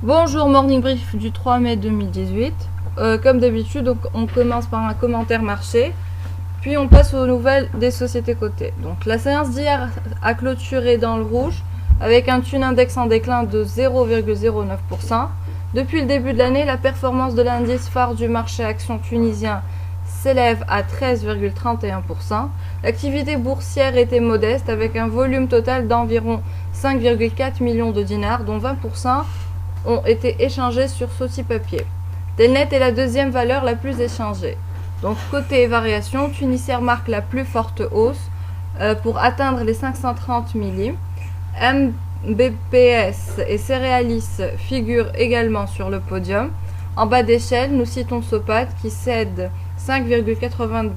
Bonjour, Morning Brief du 3 mai 2018. Comme d'habitude, on commence par un commentaire marché, puis on passe aux nouvelles des sociétés cotées. Donc, la séance d'hier a clôturé dans le rouge avec un Thun Index en déclin de 0,09%. Depuis le début de l'année, la performance de l'indice phare du marché action tunisien s'élève à 13,31%. L'activité boursière était modeste avec un volume total d'environ 5,4 millions de dinars, dont 20% ont été échangés sur Soti Papier. Telnet est la deuxième valeur la plus échangée. Donc côté variation, Tunisair marque la plus forte hausse pour atteindre les 530 millim. MBPS et Cerealis figurent également sur le podium. En bas d'échelle, nous citons Sopat qui cède 5,82%,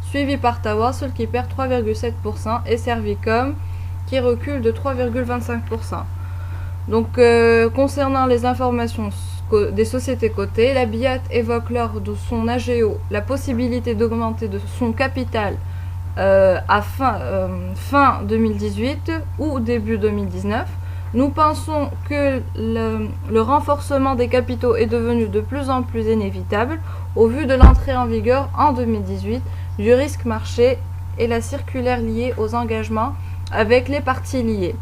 suivi par Tawasul qui perd 3,7% et Servicom qui recule de 3,25%. Donc, concernant les informations des sociétés cotées, la BIAT évoque lors de son AGO la possibilité d'augmenter de son capital à fin 2018 ou début 2019. Nous pensons que le renforcement des capitaux est devenu de plus en plus inévitable au vu de l'entrée en vigueur en 2018 du risque marché et la circulaire liée aux engagements avec les parties liées,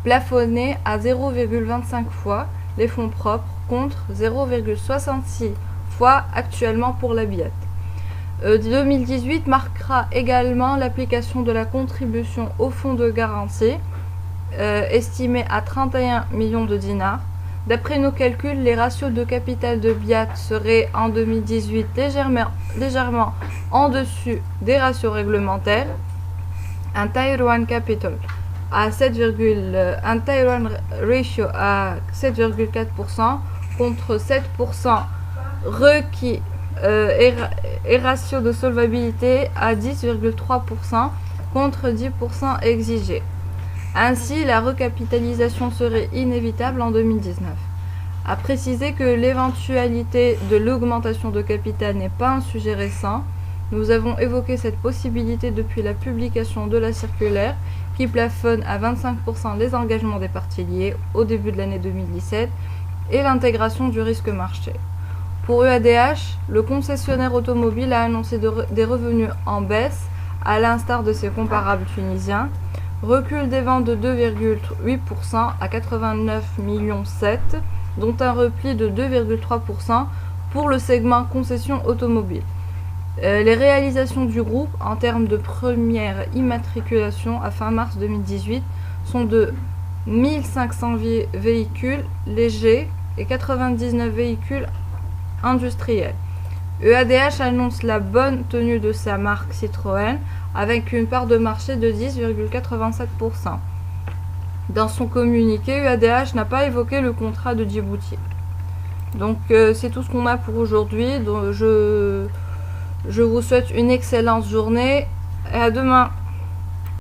plafonné à 0,25 fois les fonds propres contre 0,66 fois actuellement pour la BIAT. 2018 marquera également l'application de la contribution au fonds de garantie, estimée à 31 millions de dinars. D'après nos calculs, les ratios de capital de BIAT seraient en 2018 légèrement en dessus des ratios réglementaires. Un Tier 1 Capital à 7,1 Tier 1 Ratio à 7,4% contre 7% requis et ratio de solvabilité à 10,3% contre 10% exigé. Ainsi, la recapitalisation serait inévitable en 2019. À préciser que l'éventualité de l'augmentation de capital n'est pas un sujet récent. Nous avons évoqué cette possibilité depuis la publication de la circulaire qui plafonne à 25% les engagements des parties liées au début de l'année 2017 et l'intégration du risque marché. Pour EADH, le concessionnaire automobile a annoncé des revenus en baisse, à l'instar de ses comparables tunisiens, recul des ventes de 2,8% à 89 millions 7, dont un repli de 2,3% pour le segment concession automobile. Les réalisations du groupe en termes de première immatriculation à fin mars 2018 sont de 1500 véhicules légers et 99 véhicules industriels. EADH annonce la bonne tenue de sa marque Citroën avec une part de marché de 10,87%. Dans son communiqué, EADH n'a pas évoqué le contrat de Djibouti. Donc c'est tout ce qu'on a pour aujourd'hui. Je vous souhaite une excellente journée et à demain.